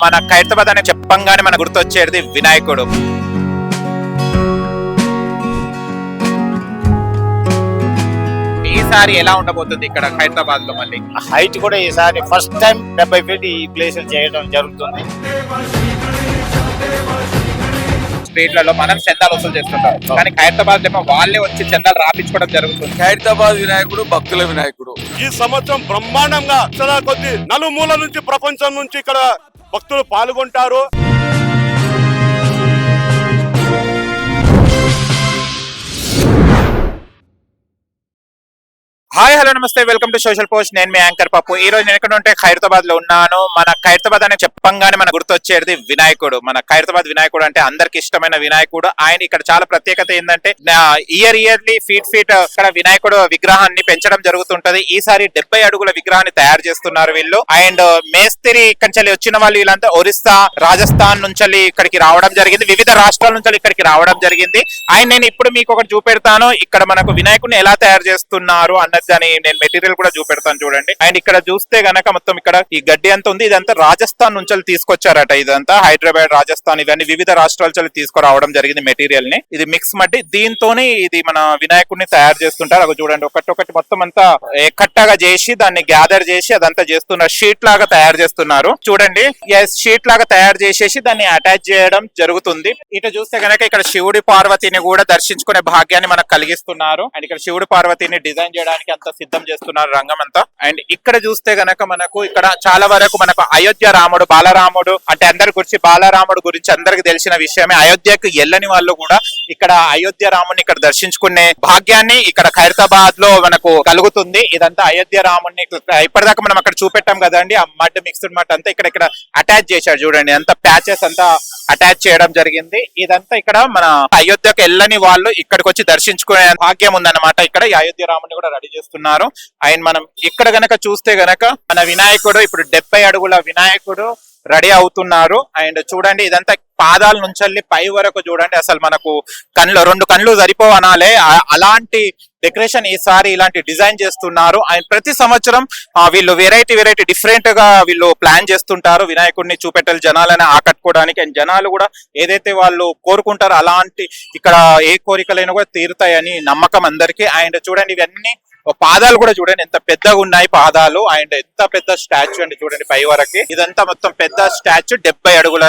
మన ఖైరతాబాద్ అని చెప్పంగానే మన గుర్తొచ్చేది వినాయకుడు. ఈసారి ఎలా ఉండబోతుంది ఇక్కడ ఖైరతాబాద్ లో? మళ్ళీ హైట్ కూడా ఈసారి ఫస్ట్ టైం 70 ఫీట్ ఈ ప్లేస్ చేయడం జరుగుతుంది. స్ట్రీట్లలో మనం చందాలు వసూలు చేస్తుంటాం, కానీ ఖైరతాబాద్ ఏమో వాళ్ళే వచ్చి చందాలు రాపించుకోవడం జరుగుతుంది. ఖైరతాబాద్ వినాయకుడు భక్తుల వినాయకుడు. ఈ సంవత్సరం బ్రహ్మాండంగా కొద్ది నలుమూల నుంచి ప్రపంచం నుంచి ఇక్కడ భక్తులు పాల్గొంటారు. హాయ్ హలో నమస్తే, వెల్కమ్ టు సోషల్ పోస్ట్. నేను మీ యాంకర్ పప్పు. ఈ రోజు నేను ఎక్కడ ఉంటే ఖైరతాబాద్ లో ఉన్నాను. మన ఖైరతాబాద్ అని చెప్పంగానే మన గుర్తొచ్చేది వినాయకుడు. మన ఖైరతాబాద్ వినాయకుడు అంటే అందరికి ఇష్టమైన వినాయకుడు. ఆయన ఇక్కడ చాలా ప్రత్యేకత ఏంటంటే ఇయర్లీ ఫీట్ ఇక్కడ వినాయకుడు విగ్రహాన్ని పెంచడం జరుగుతుంటది. ఈసారి 70 అడుగుల విగ్రహాన్ని తయారు చేస్తున్నారు వీళ్ళు. అండ్ మేస్త్రి ఇక్కడి వచ్చిన వాళ్ళు వీళ్ళంతా ఒరిస్సా, రాజస్థాన్ నుంచి ఇక్కడికి రావడం జరిగింది. వివిధ రాష్ట్రాల నుంచి ఇక్కడికి రావడం జరిగింది. అండ్ నేను ఇప్పుడు మీకు ఒకటి చూపెడతాను, ఇక్కడ మనకు వినాయకుడిని ఎలా తయారు చేస్తున్నారు అన్నది అని నేను మెటీరియల్ కూడా చూపెడతాను చూడండి. అండ్ ఇక్కడ చూస్తే గనక మొత్తం ఇక్కడ ఈ గడ్డి అంతా ఉంది. ఇదంతా రాజస్థాన్ నుంచి తీసుకొచ్చారట. ఇదంతా హైదరాబాద్, రాజస్థాన్ ఇవన్నీ వివిధ రాష్ట్రాల నుంచి తీసుకురావడం జరిగింది మెటీరియల్ ని. ఇది మిక్స్ మట్టి, దీంతోనే ఇది మన వినాయకుడిని తయారు చేస్తుంటారు. అది చూడండి, ఒకటి మొత్తం అంతా కట్టగా చేసి దాన్ని గ్యాదర్ చేసి అదంతా చేస్తున్నారు. షీట్ లాగా తయారు చేస్తున్నారు చూడండి. షీట్ లాగా తయారు చేసేసి దాన్ని అటాచ్ చేయడం జరుగుతుంది. ఇటు చూస్తే గనక ఇక్కడ శివుడి పార్వతిని కూడా దర్శించుకునే భాగ్యాన్ని మనకు కలిగిస్తున్నారు. అండ్ ఇక్కడ శివుడి పార్వతిని డిజైన్ చేయడానికి అంతా సిద్ధం చేస్తున్నారు రంగం అంతా. అండ్ ఇక్కడ చూస్తే గనక మనకు ఇక్కడ చాలా వరకు మనకు అయోధ్య రాముడు, బాలరాముడు అంటే అందరి గురించి, బాలరాముడు గురించి అందరికి తెలిసిన విషయమే. అయోధ్యకు వెళ్ళని వాళ్ళు కూడా ఇక్కడ అయోధ్య రాముడిని ఇక్కడ దర్శించుకునే భాగ్యాన్ని ఇక్కడ ఖైరతాబాద్ లో మనకు కలుగుతుంది. ఇదంతా అయోధ్య రాముడిని ఇప్పటిదాకా మనం అక్కడ చూపెట్టాం కదండి, ఆ మడ్ మిక్స్డ్ మడ్ అంతా ఇక్కడ అటాచ్ చేశాడు చూడండి. అంతా ప్యాచెస్ అంతా అటాచ్ చేయడం జరిగింది. ఇదంతా ఇక్కడ మన అయోధ్యకు వెళ్ళని వాళ్ళు ఇక్కడికి వచ్చి దర్శించుకునే భాగ్యం ఉందన్నమాట. ఇక్కడ ఈ అయోధ్య రాముని కూడా రెడీ చేస్తున్నారు. అండ్ మనం ఇక్కడ గనక చూస్తే గనక మన వినాయకుడు ఇప్పుడు 70 అడుగుల వినాయకుడు రెడీ అవుతున్నారు. అండ్ చూడండి, ఇదంతా పాదాల నుంచి పై వరకు చూడండి. అసలు మనకు రెండు కళ్ళు సరిపోవనాలే అలాంటి డెకరేషన్ ఈసారి ఇలాంటి డిజైన్ చేస్తున్నారు. అండ్ ప్రతి సంవత్సరం వీళ్ళు వెరైటీ డిఫరెంట్ గా వీళ్ళు ప్లాన్ చేస్తుంటారు వినాయకుడిని చూపెట్టాలి జనాలని ఆకట్టుకోవడానికి. అండ్ జనాలు కూడా ఏదైతే వాళ్ళు కోరుకుంటారో అలాంటి ఇక్కడ ఏ కోరికలైనా కూడా తీరుతాయని నమ్మకం అందరికి. అండ్ చూడండి, ఇవన్నీ పాదాలు కూడా చూడండి ఎంత పెద్దగా ఉన్నాయి పాదాలు. అండ్ ఎంత పెద్ద స్టాచ్యూ అండి చూడండి పై వరకు. ఇదంతా మొత్తం పెద్ద స్టాచ్యూ, 70 అడుగుల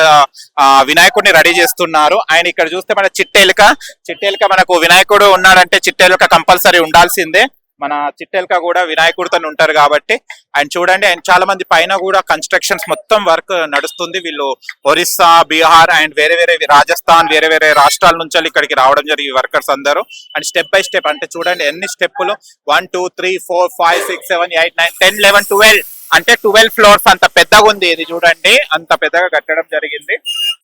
వినాయకుడిని రెడీ చేస్తున్నారు. ఆయన ఇక్కడ చూస్తే మన చిట్టెలుక మనకు వినాయకుడు ఉన్నాడంటే చిట్టెలుక కంపల్సరీ ఉండాల్సిందే. మన చిట్టెలుక కూడా వినాయకుడితో ఉంటారు కాబట్టి. అండ్ చూడండి, అండ్ చాలా మంది పైన కూడా కన్స్ట్రక్షన్స్ మొత్తం వర్క్ నడుస్తుంది. వీళ్ళు ఒరిస్సా, బీహార్ అండ్ వేరే రాజస్థాన్ వేరే రాష్ట్రాల నుంచి ఇక్కడికి రావడం జరిగింది వర్కర్స్ అందరూ. అండ్ స్టెప్ బై స్టెప్ అంటే చూడండి ఎన్ని స్టెప్పులు, 1 2 3 4 5 6 7 8 9 10 11 12 అంటే 12 ఫ్లోర్స్ అంత పెద్దగా ఉంది. ఇది చూడండి, అంత పెద్దగా కట్టడం జరిగింది.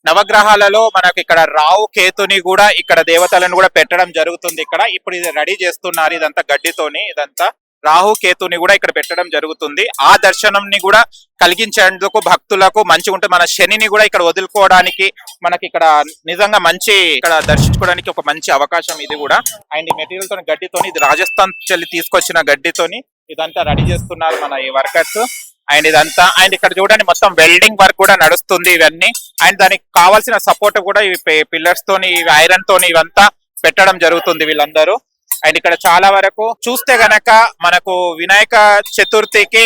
నవగ్రహాలలో మనకి ఇక్కడ రావు కేతుని కూడా ఇక్కడ దేవతలను కూడా పెట్టడం జరుగుతుంది. ఇక్కడ ఇప్పుడు ఇది రెడీ చేస్తున్నారు. ఇదంతా గడ్డితోని, ఇదంతా రాహు కేతుని కూడా ఇక్కడ పెట్టడం జరుగుతుంది. ఆ దర్శనంని కూడా కలిగించేందుకు భక్తులకు మంచిగా ఉంటుంది. మన శనిని కూడా ఇక్కడ వదులుకోవడానికి మనకి ఇక్కడ నిజంగా మంచి ఇక్కడ దర్శించుకోవడానికి ఒక మంచి అవకాశం ఇది కూడా. అండ్ ఈ మెటీరియల్ తోని, గడ్డితోని, ఇది రాజస్థాన్ చెల్లి తీసుకొచ్చిన గడ్డితోని ఇదంతా రెడీ చేస్తున్నారు మన ఈ వర్కర్స్. అండ్ ఇదంతా, అండ్ ఇక్కడ చూడండి మొత్తం వెల్డింగ్ వర్క్ కూడా నడుస్తుంది ఇవన్నీ. అండ్ దానికి కావాల్సిన సపోర్ట్ కూడా ఇవి పిల్లర్స్ తోని, ఐరన్ తోని ఇవంతా పెట్టడం జరుగుతుంది వీళ్ళందరూ. అండ్ ఇక్కడ చాలా వరకు చూస్తే గనక మనకు వినాయక చతుర్థికి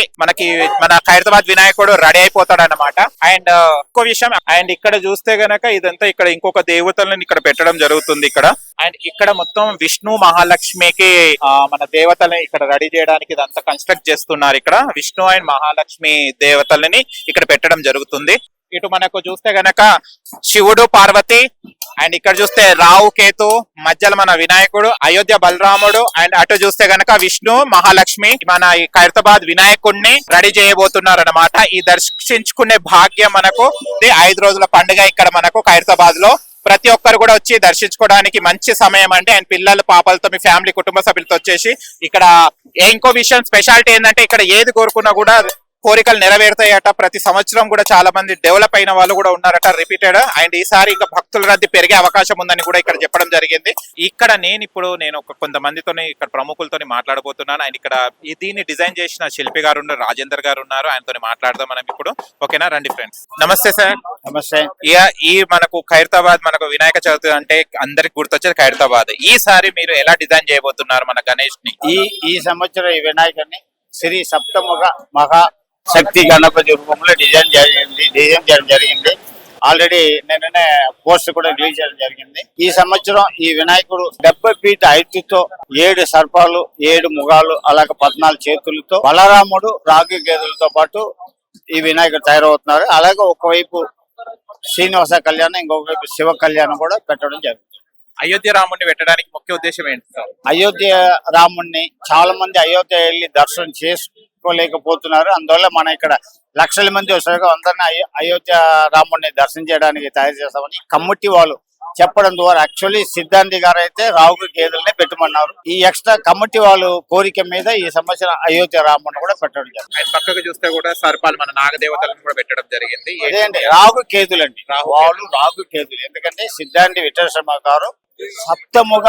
మన ఖైరతాబాద్ వినాయకుడు రెడీ అయిపోతాడు అన్నమాట. అండ్ ఇంకో విషయం, అండ్ ఇక్కడ చూస్తే గనక ఇదంతా ఇక్కడ ఇంకొక దేవతలను ఇక్కడ పెట్టడం జరుగుతుంది ఇక్కడ. అండ్ ఇక్కడ మొత్తం విష్ణు మహాలక్ష్మికి మన దేవతలని ఇక్కడ రెడీ చేయడానికి ఇదంతా కన్స్ట్రక్ట్ చేస్తున్నారు. ఇక్కడ విష్ణు అండ్ మహాలక్ష్మి దేవతలని ఇక్కడ పెట్టడం జరుగుతుంది. ఇటు మనకు చూస్తే గనక శివుడు, పార్వతి, అండ్ ఇక్కడ చూస్తే రావు కేతు, మధ్యలో మన వినాయకుడు, అయోధ్య బలరాముడు, అండ్ అటు చూస్తే గనక విష్ణు మహాలక్ష్మి మన ఈ ఖైరతాబాద్ వినాయకుడిని రెడీ చేయబోతున్నారు అనమాట. ఈ దర్శించుకునే భాగ్యం మనకు 5 రోజుల పండుగ ఇక్కడ మనకు ఖైరతాబాద్ లో. ప్రతి ఒక్కరు కూడా వచ్చి దర్శించుకోవడానికి మంచి సమయం అండి. అండ్ పిల్లలు, పాపలతో, మీ ఫ్యామిలీ కుటుంబ సభ్యులతో వచ్చేసి ఇక్కడ ఇంకో విషయం స్పెషాలిటీ ఏంటంటే ఇక్కడ ఏది కోరుకున్నా కూడా కోరికలు నెరవేరుతాయట. ప్రతి సంవత్సరం కూడా చాలా మంది డెవలప్ అయిన వాళ్ళు కూడా ఉన్నారట రిపీటెడ్. అండ్ ఈసారి ఇంకా భక్తుల రద్దీ పెరిగే అవకాశం ఉందని కూడా ఇక్కడ చెప్పడం జరిగింది. ఇక్కడ నేను కొంతమందితోని ఇక్కడ ప్రముఖులతోని మాట్లాడబోతున్నాను. ఆయన ఇక్కడ దీన్ని డిజైన్ చేసిన శిల్పి గారు ఉన్నారు, రాజేందర్ గారు ఉన్నారు. ఆయనతో మాట్లాడదాం మనం ఇప్పుడు. ఓకేనా, రండి ఫ్రెండ్స్. నమస్తే సార్. నమస్తే. ఈ మనకు ఖైరతాబాద్, మనకు వినాయక చవితి అంటే అందరికి గుర్తొచ్చేది ఖైరతాబాద్. ఈసారి మీరు ఎలా డిజైన్ చేయబోతున్నారు మన గణేష్ ని? ఈ సంవత్సరం ఈ వినాయకుడిని శ్రీ సప్తముఖ మహా శక్తి గణపతి రూపంలో డిజైన్ చేయడం జరిగింది. ఆల్రెడీ నిన్ననే పోస్ట్ కూడా రిలీజ్ చేయడం జరిగింది. ఈ సంవత్సరం ఈ వినాయకుడు 70 ఫీట్ హైట్ తో 7 సర్పాలు, 7 ముఖాలు, అలాగే 14 చేతులతో బలరాముడు, రాగి గేదెలతో పాటు ఈ వినాయకుడు తయారవుతున్నారు. అలాగే ఒకవైపు శ్రీనివాస కళ్యాణం, ఇంకొక వైపు శివ కళ్యాణం కూడా పెట్టడం జరుగుతుంది. అయోధ్య రాముడిని పెట్టడానికి ముఖ్య ఉద్దేశం ఏంటి సార్? అయోధ్య రాముడిని చాలా మంది అయోధ్య వెళ్ళి దర్శనం చేసుకోలేకపోతున్నారు. అందువల్ల మనం ఇక్కడ లక్షల మంది వస్తారు. అందరినీ అయోధ్య రాముడిని దర్శనం చేయడానికి తయారు చేస్తామని కమిటీ వాళ్ళు చెప్పడం ద్వారా యాక్చువల్లీ సిద్ధాంతి గారు అయితే రావు గేదెలనే పెట్టమన్నారు. ఈ ఎక్స్ట్రా కమిటీ వాళ్ళు కోరిక మీద ఈ సంవత్సరం అయోధ్య రాముడిని కూడా పెట్టడం జరిగింది. ఆయన పక్కకు చూస్తే కూడా సర్పాలు, మన నాగదేవతలను కూడా పెట్టడం జరిగింది. అదేంటి రాగు కేతులు అండి, రాగు కేతులు. ఎందుకంటే సిద్ధాంతి విఠల శర్మ గారు సప్తముఖ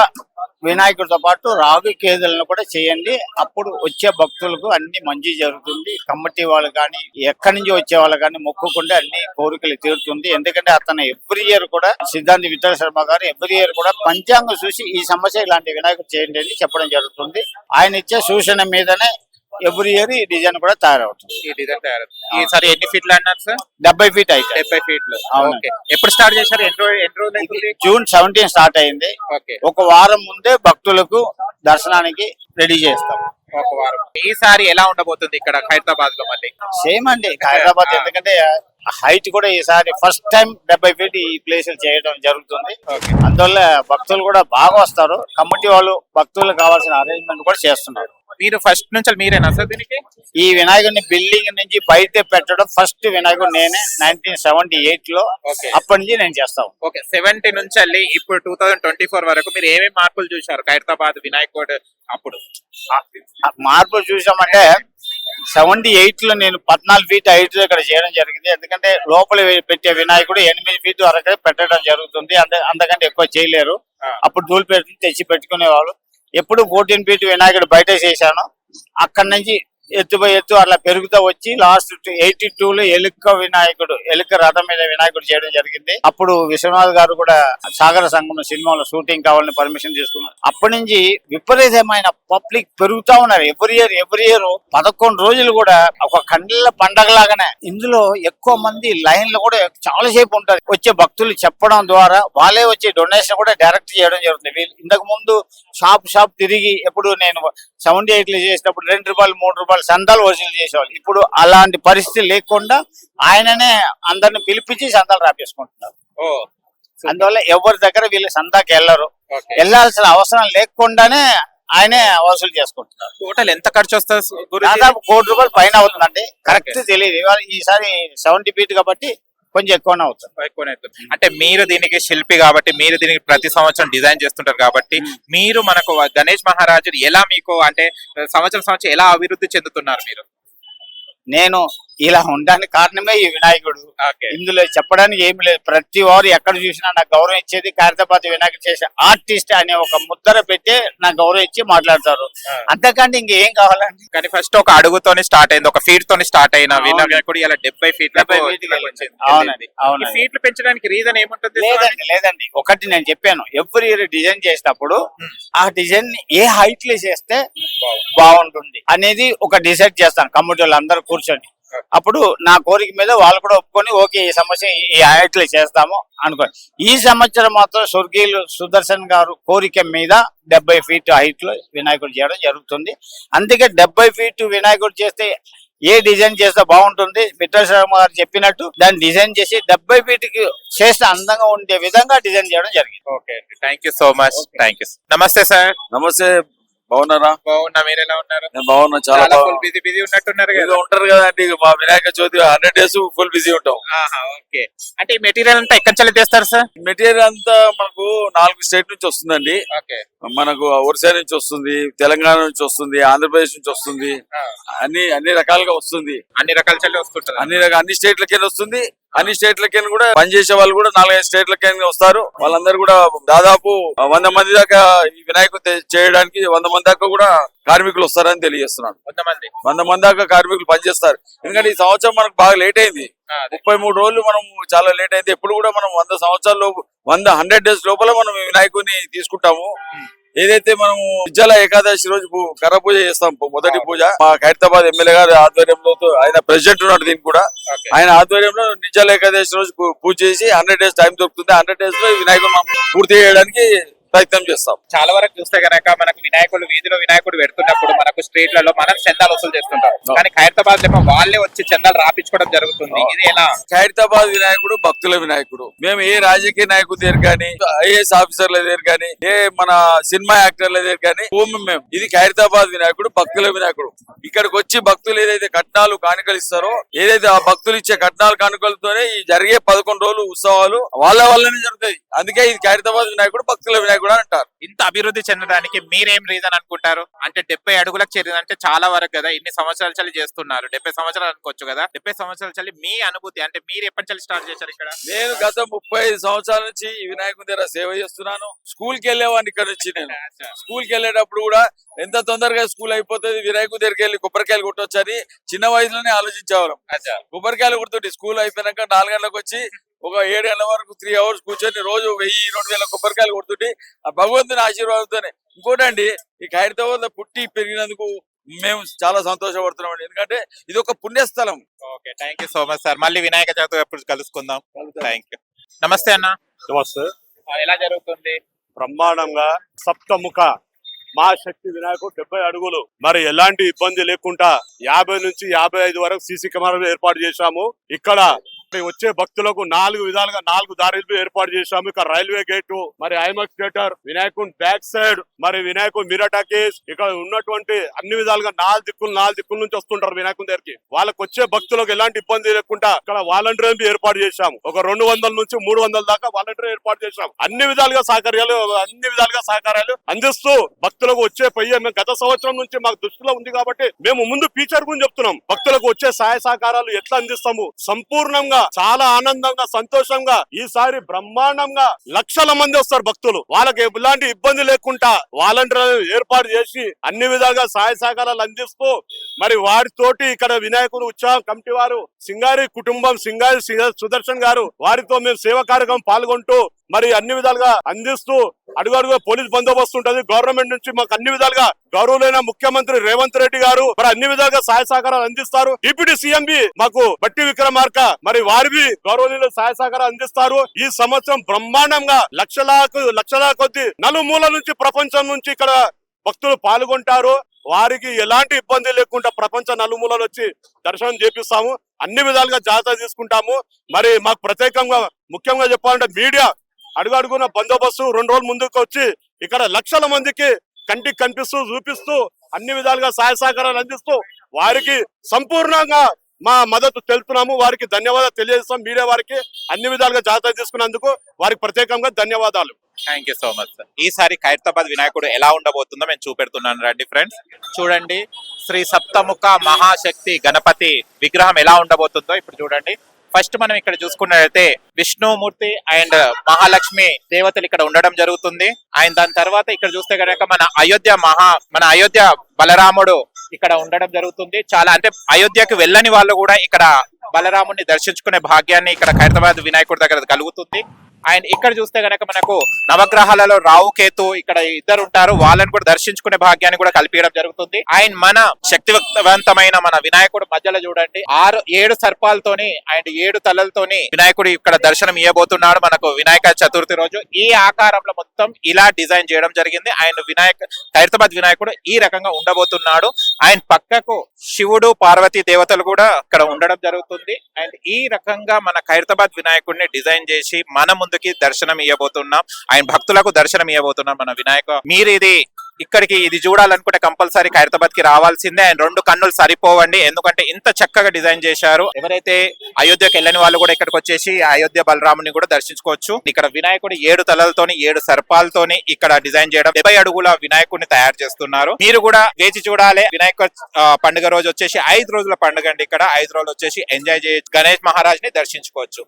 వినాయకుడితో పాటు రాగు కేదులను కూడా చేయండి, అప్పుడు వచ్చే భక్తులకు అన్ని మంచి జరుగుతుంది. కమిటీ వాళ్ళు కానీ ఎక్కడి నుంచి వచ్చే వాళ్ళు కానీ మొక్కుకుంటే అన్ని కోరికలు తీరుతుంది. ఎందుకంటే అతను ఎవ్రీ ఇయర్ కూడా సిద్ధాంతి విఠల శర్మ గారు ఎవ్రీ ఇయర్ కూడా పంచాంగం చూసి ఈ సమస్య ఇలాంటి వినాయకుడు చేయండి అని చెప్పడం జరుగుతుంది. ఆయన ఇచ్చే సూచన మీదనే ఎవ్రీ ఇయర్ ఈ డిజైన్ కూడా తయారవుతుంది. ఈ డిజైన్ తయారవుతుంది. ఈసారి ఎన్ని ఫీట్లు అన్నారు సార్? 70 ఫీట్ అయితే 70 ఫీట్లు. అవును. ఎప్పుడు స్టార్ట్ చేశారు? ఎన్ని రోజులు అవుతుంది? జూన్ 17 స్టార్ట్ అయింది. ఒక వారం ముందే భక్తులకు దర్శనానికి రెడీ చేస్తాం. ఒక వారం. ఈసారి ఎలా ఉండబోతుంది ఇక్కడ ఖైరతాబాద్ లో? మళ్ళీ సేమ్ అండి హైదరాబాద్. ఎందుకంటే హైట్ కూడా ఈసారి ఫస్ట్ టైం 70 ఫీట్ ఈ ప్లేస్ చేయడం జరుగుతుంది. అందువల్ల భక్తులు కూడా బాగా వస్తారు. కమిటీ వాళ్ళు భక్తులకు కావాల్సిన అరేంజ్మెంట్ కూడా చేస్తున్నారు. మీరు ఫస్ట్ నుంచి మీరేనా సార్ దీనికి? ఈ వినాయకుడిని బిల్డింగ్ నుంచి బయట పెట్టడం ఫస్ట్ వినాయకుడు నేనే 1978 లో. అప్పటి నుంచి నేను చేస్తాను. ఓకే, 70 నుంచి వెళ్ళి ఇప్పుడు 2024 వరకు మీరు ఏమేమి మార్పులు చూశారు ఖైరతాబాద్ వినాయకుడు? అప్పుడు మార్పులు చూసామంటే 78 లో నేను 14 ఫీట్ హైట్ లో ఇక్కడ చేయడం జరిగింది. ఎందుకంటే లోపల పెట్టే వినాయకుడు 8 ఫీట్ వరకు పెట్టడం జరుగుతుంది. అంతకంటే ఎక్కువ చేయలేరు. అప్పుడు ధూళి పెట్టి తెచ్చి పెట్టుకునేవాళ్ళు. ఎప్పుడు 14 ఫీట్ వినాయకుడు బయట చేశాను. అక్కడి నుంచి ఎత్తు అట్లా పెరుగుతూ వచ్చి లాస్ట్ 82 లో ఎలుక రథం మీద వినాయకుడు చేయడం జరిగింది. అప్పుడు విశ్వనాథ్ గారు కూడా సాగర సంగమ సినిమాలో షూటింగ్ కావాలని పర్మిషన్ తీసుకున్నారు. అప్పటి నుంచి విపరీతమైన పబ్లిక్ పెరుగుతా ఉన్నారు. ఎవ్రీ ఇయర్ 11 రోజులు కూడా ఒక కండ్ల పండగలాగానే. ఇందులో ఎక్కువ మంది లైన్ లో కూడా చాలా సేపు ఉంటారు. వచ్చే భక్తులు చెప్పడం ద్వారా వాళ్ళే వచ్చి డొనేషన్ కూడా డైరెక్ట్ చేయడం జరుగుతుంది. ఇంతకు ముందు షాప్ తిరిగి ఎప్పుడు నేను 78 లో చేసినప్పుడు 2 రూపాయలు 3 రూపాయలు సందాలు వసూలు చేసేవాళ్ళు. ఇప్పుడు అలాంటి పరిస్థితి లేకుండా ఆయననే అందరిని పిలిపించి సందాలు రాపేసుకుంటున్నారు. అందువల్ల ఎవరి దగ్గర వీళ్ళు సందాకి వెళ్ళాల్సిన అవసరం లేకుండానే ఆయనే వసూలు చేసుకుంటున్నారు. టోటల్ ఎంత ఖర్చు వస్తుంది? దాదాపు 1 కోటి రూపాయలు పైన అవుతుందండి. కరెక్ట్ తెలియదు. ఈసారి 70 ఫీట్ కాబట్టి కొంచెం ఎక్కువనే అవుతుంది. అంటే మీరు దీనికి శిల్పి కాబట్టి, మీరు దీనికి ప్రతి సంవత్సరం డిజైన్ చేస్తుంటారు కాబట్టి, మీరు మనకు గణేష్ మహారాజు ఎలా మీకు అంటే సంవత్సరం ఎలా అభివృద్ధి చెందుతున్నారు మీరు? నేను ఇలా ఉండడానికి కారణమే ఈ వినాయకుడు. ఇందులో చెప్పడానికి ఏమి లేదు. ప్రతి వారు ఎక్కడ చూసినా నాకు గౌరవం ఇచ్చేది ఖైరతాబాద్ వినాయకుడు చేసే ఆర్టిస్ట్ అనే ఒక ముద్ర పెట్టి నాకు గౌరవం ఇచ్చి మాట్లాడతారు. అంతకంటే ఇంకేం కావాలండి? కానీ ఫస్ట్ ఒక అడుగుతోని స్టార్ట్ అయింది, ఒక ఫీట్ తోని స్టార్ట్ అయిన వినాయకుడు ఇలా 70 ఫీట్లకు వచ్చింది. అవునండి, అవును. ఫీట్లు పెంచడానికి రీజన్ ఏముంటుంది? లేదండి ఒకటి నేను చెప్పాను. ఎవ్రీ ఇయర్ డిజైన్ చేసినప్పుడు ఆ డిజైన్ ఏ హైట్ లో చేస్తే బాగుంటుంది అనేది ఒక డిసైడ్ చేస్తాను. కమిటీ వాళ్ళు అందరూ కూర్చొని అప్పుడు నా కోరిక మీద వాళ్ళు కూడా ఒప్పుకొని ఓకే ఈ సమస్య ఈ హైట్ లో చేస్తాము అనుకోండి. ఈ సంవత్సరం మాత్రం స్వర్గీయులు సుదర్శన్ గారు కోరిక మీద 70 ఫీట్ హైట్ లో వినాయకుడు చేయడం జరుగుతుంది. అందుకే 70 ఫీట్ వినాయకుడు చేస్తే ఏ డిజైన్ చేస్తే బాగుంటుంది విఠల శర్మ గారు చెప్పినట్టు దాన్ని డిజైన్ చేసి 70 ఫీట్ కి చేస్తే అందంగా ఉండే విధంగా డిజైన్ చేయడం జరిగింది. Okay, thank you so much. Thank you. నమస్తే సార్. నమస్తే బాగున్నారా? బాగున్నా, మీరు ఎలా ఉన్నారు? నేను బాగున్నా, చాలా చాలా బాగున్నా. బిజీ బిజీ ఉన్నట్టున్నారు ఇదిగో కదా. ఉంటారు కదండి, మా Vinayaka Chavithi 100 days full busy ఉంటాం. ఓకే. అంటే ఈ మెటీరియల్ అంతా ఎక్కడి నుంచి తెస్తారు సార్? మెటీరియల్ అంతా మనకు 4 స్టేట్ నుంచి వస్తుందండి. ఓకే. మనకు ఒరిస్సా నుంచి వస్తుంది, తెలంగాణ నుంచి వస్తుంది, ఆంధ్రప్రదేశ్ నుంచి వస్తుంది, అన్ని రకాలుగా వస్తుంది. అన్ని రకాల చల్లి వస్తుంటారు. అన్ని స్టేట్లకి వస్తుంది. అన్ని స్టేట్లకి కూడా పనిచేసే వాళ్ళు కూడా 4-5 స్టేట్లకి వస్తారు. వాళ్ళందరూ కూడా దాదాపు 100 మంది దాకా ఈ వినాయకుడు చేయడానికి 100 మంది దాకా కూడా కార్మికులు వస్తారని తెలియజేస్తున్నాను. 100 మంది దాకా కార్మికులు పనిచేస్తారు. ఎందుకంటే ఈ సంవత్సరం మనకు బాగా లేట్ అయింది. 33 రోజులు మనం చాలా లేట్ అయింది. ఎప్పుడు కూడా మనం 100 సంవత్సరాల లోపు 100 days లోపల మనం ఈ వినాయకుడిని తీసుకుంటాము. ఏదైతే మనము నిర్జల ఏకాదశి రోజు కర్ర పూజ చేస్తాం, మొదటి పూజ మా ఖైరతాబాద్ ఎమ్మెల్యే గారి ఆధ్వర్యంలో, ఆయన ప్రెసిడెంట్ ఉన్నాడు దీనికి కూడా, ఆయన ఆధ్వర్యంలో నిర్జల ఏకాదశి రోజు పూజ చేసి 100 days టైం దొరుకుతుంది. 100 days లో ఈ వినాయకుడు మనం పూర్తి చేయడానికి ప్రయత్నం చేస్తాం. చాలా వరకు చూస్తే గనక మనకు వినాయకుడు వీధిలో వినాయకుడు పెడుతున్నప్పుడు మనకు స్ట్రీట్లలో మనం చందాలు వసూలు చేస్తుంటాం. కానీ ఖైరతాబాద్ ఏమో వాళ్ళే వచ్చి చందాలు రాపించుకోవడం జరుగుతుంది. ఇది ఎలా? ఖైరతాబాద్ వినాయకుడు భక్తుల వినాయకుడు. మేము ఏ రాజకీయ నాయకుల దగ్గర కానీ, ఐఏఎస్ ఆఫీసర్ల దగ్గర కానీ, ఏ మన సినిమా యాక్టర్ల దగ్గర కానీ మేము ఇది ఖైరతాబాద్ వినాయకుడు భక్తుల వినాయకుడు. ఇక్కడికి వచ్చి భక్తులు ఏదైతే కట్నాలు కానుకలు ఇస్తారో, ఏదైతే ఆ భక్తులు ఇచ్చే కట్నాలు కానుకలతోనే ఈ జరిగే 11 రోజులు ఉత్సవాలు వాళ్ళ వల్లనే జరుగుతాయి. అందుకే ఇది ఖైరతాబాద్ వినాయకుడు భక్తుల వినాయకుడు అంటారు. ఇంత అభివృద్ధి చెందడానికి మీరేం రీజన్ అనుకుంటారు? అంటే 70 అడుగులకు చేరిందంటే చాలా వరకు కదా, ఇన్ని సంవత్సరాల చల్లి చేస్తున్నారు. 70 సంవత్సరాలు అనుకోవచ్చు కదా. 70 సంవత్సరాల చల్లి మీ అనుభూతి అంటే మీరు ఎప్పటి నుంచి స్టార్ట్ చేశారు ఇక్కడ? నేను గత 35 సంవత్సరాల నుంచి ఈ వినాయకుడి దగ్గర సేవ చేస్తున్నాను. స్కూల్ కి వెళ్ళేవాడిని ఇక్కడ నుంచి. నేను స్కూల్ కి వెళ్ళేటప్పుడు కూడా ఎంత తొందరగా స్కూల్ అయిపోతుంది, వినాయకుడి దగ్గరికి వెళ్ళి కొబ్బరికాయలు కొట్టొచ్చు అని చిన్న వయసులోనే ఆలోచించేవాళ్ళం. కొబ్బరికాయలు కొడుతుంటే స్కూల్ అయిపోయినాక 4 గంటలకు వచ్చి ఒక 7 గంటల వరకు 3 hours కూర్చొని రోజు 1000-2000 కొబ్బరికాయలు కొడుతుంటే ఆ భగవంతుని ఆశీర్వాదంతోనే. ఇంకోటండి, ఈ ఖైరతాబాద్ పుట్టి పెరిగినందుకు మేము చాలా సంతోషపడుతున్నాం అండి. ఎందుకంటే ఇది ఒక పుణ్యస్థలం. Okay, thank you so much sir. మళ్ళీ వినాయక చవితి ఎప్పుడు కలుసుకుందాం. Thank you. నమస్తే అన్న. నమస్తే. ఎలా జరుగుతుంది? బ్రహ్మాండంగా సప్తముఖ మహాశక్తి వినాయకుడు 70 అడుగులు, మరి ఎలాంటి ఇబ్బంది లేకుండా 50 నుంచి 55 వరకు సీసీ కెమెరాలు ఏర్పాటు చేశాము. ఇక్కడ వచ్చే భక్తులకు 4 విధాలుగా 4 దారులు ఏర్పాటు చేశాము. ఇక్కడ రైల్వే గేటు, మరి ఐమాక్స్ థియేటర్, వినాయకుడు బ్యాక్ సైడ్, మరి వినాయకుడు మిరాటాకేస్, ఇక్కడ ఉన్నటువంటి అన్ని విధాలుగా 4 దిక్కుల నుంచి వస్తుంటారు వినాయకుడి దగ్గరికి. వాళ్ళకి వచ్చే భక్తులకు ఎలాంటి ఇబ్బంది లేకుండా ఇక్కడ వాలంటీర్ ఏర్పాటు చేశాము. ఒక 200 నుంచి 300 దాకా వాలంటీర్ ఏర్పాటు చేశాము. అన్ని విధాలుగా సహకారాలు అందిస్తూ భక్తులకు వచ్చే గత సంవత్సరం నుంచి మాకు దృష్టిలో ఉంది కాబట్టి మేము ముందు ఫీచర్ గురించి చెప్తున్నాం. భక్తులకు వచ్చే సహాయ సహకారాలు ఎట్లా అందిస్తాము, సంపూర్ణంగా చాలా ఆనందంగా సంతోషంగా ఈసారి బ్రహ్మాండంగా లక్షల మంది వస్తారు భక్తులు. వాళ్ళకి ఎలాంటి ఇబ్బంది లేకుండా వాలంటీర్లను ఏర్పాటు చేసి అన్ని విధాలుగా సహాయ సహకారాలు అందిస్తూ, మరి వారితోటి ఇక్కడ వినాయకుడు ఉత్సవం కమిటీ వారు, సింగారి కుటుంబం, సింగారి సుదర్శన్ గారు, వారితో మేము సేవా కార్యక్రమం పాల్గొంటూ మరి అన్ని విధాలుగా అందిస్తూ అడుగడుగా పోలీస్ బందోబస్తు ఉంటది. గవర్నమెంట్ నుంచి మాకు అన్ని విధాలుగా గౌరవులైన ముఖ్యమంత్రి రేవంత్ రెడ్డి గారు మరి అన్ని విధాలుగా సహాయ సహకారాలు అందిస్తారు. డిప్యూటీ సీఎం మాకు బట్టి విక్రమార్క మరి వారివి గౌరవనీయులు సహాయ సహకారాలు అందిస్తారు. ఈ సంవత్సరం బ్రహ్మాండంగా లక్షల కొద్ది నలుమూల నుంచి ప్రపంచం నుంచి ఇక్కడ భక్తులు పాల్గొంటారు. వారికి ఎలాంటి ఇబ్బంది లేకుండా ప్రపంచ నలుమూలలు వచ్చి దర్శనం చేపిస్తాము. అన్ని విధాలుగా జాగ్రత్త తీసుకుంటాము. మరి మాకు ప్రత్యేకంగా ముఖ్యంగా చెప్పాలంటే మీడియా అడుగడుగున బందోబస్తు 2 రోజుల ముందుకు వచ్చి ఇక్కడ లక్షల మందికి కంటికి కనిపిస్తూ చూపిస్తూ అన్ని విధాలుగా సహాయ సహకారాలు అందిస్తూ వారికి సంపూర్ణంగా మా మద్దతు తెలుపుతున్నాము. వారికి ధన్యవాదాలు తెలియజేస్తాం. మీడియా వారికి అన్ని విధాలుగా జాగ్రత్త తీసుకున్నందుకు వారికి ప్రత్యేకంగా ధన్యవాదాలు. Thank you so much sir. ఈసారి ఖైరతాబాద్ వినాయకుడు ఎలా ఉండబోతుందో మేము చూపెడుతున్నాను రండి ఫ్రెండ్స్. చూడండి, శ్రీ సప్తముఖ మహాశక్తి గణపతి విగ్రహం ఎలా ఉండబోతుందో ఇప్పుడు చూడండి. ఫస్ట్ మనం ఇక్కడ చూసుకున్నట్లయితే విష్ణుమూర్తి అండ్ మహాలక్ష్మి దేవతలు ఇక్కడ ఉండడం జరుగుతుంది. అండ్ దాని తర్వాత ఇక్కడ చూస్తే కనుక మన అయోధ్య బలరాముడు ఇక్కడ ఉండడం జరుగుతుంది. చాలా అంటే అయోధ్యకు వెళ్ళని వాళ్ళు కూడా ఇక్కడ బలరాముడిని దర్శించుకునే భాగ్యాన్ని ఇక్కడ ఖైరతాబాద్ వినాయకుడి దగ్గర కలుగుతుంది. అండ్ ఇక్కడ చూస్తే గనక మనకు నవగ్రహాలలో రావు కేతు ఇక్కడ ఇద్దరు ఉంటారు. వాళ్ళని కూడా దర్శించుకునే భాగ్యాన్ని కూడా కల్పించడం జరుగుతుంది. అండ్ మన శక్తివంతమైన మన వినాయకుడు మధ్యలో చూడండి 7 సర్పాలతోని అండ్ 7 తలలతోని వినాయకుడు ఇక్కడ దర్శనం ఇవ్వబోతున్నాడు మనకు వినాయక చతుర్థి రోజు. ఈ ఆకారంలో మొత్తం ఇలా డిజైన్ చేయడం జరిగింది. ఆయన ఖైరతాబాద్ వినాయకుడు ఈ రకంగా ఉండబోతున్నాడు. ఆయన పక్కకు శివుడు పార్వతీ దేవతలు కూడా ఇక్కడ ఉండడం జరుగుతుంది. అండ్ ఈ రకంగా మన ఖైరతాబాద్ వినాయకుడిని డిజైన్ చేసి మన ముందుకి దర్శనం ఇవ్వబోతున్నాం. ఆయన భక్తులకు దర్శనం ఇవ్వబోతున్నాం మన వినాయక. మీరు ఇది ఇక్కడికి ఇది చూడాలనుకుంటే కంపల్సరీ ఖైరతాబాద్ కి రావాల్సిందే. అండ్ 2 కన్నులు సరిపోవండి, ఎందుకంటే ఇంత చక్కగా డిజైన్ చేశారు. ఎవరైతే అయోధ్యకి వెళ్ళని వాళ్ళు కూడా ఇక్కడికి వచ్చేసి అయోధ్య బలరాముని కూడా దర్శించుకోవచ్చు. ఇక్కడ వినాయకుడు 7 తలలతోని 7 సర్పాలతోని ఇక్కడ డిజైన్ చేయడం 70 అడుగుల వినాయకుడిని తయారు చేస్తున్నారు. మీరు కూడా వేచి చూడాలి. వినాయక పండుగ రోజు వచ్చేసి 5 రోజుల పండుగ అండి. ఇక్కడ 5 రోజులు వచ్చేసి ఎంజాయ్ చేయొచ్చు, గణేష్ మహారాజ్ ని దర్శించుకోవచ్చు.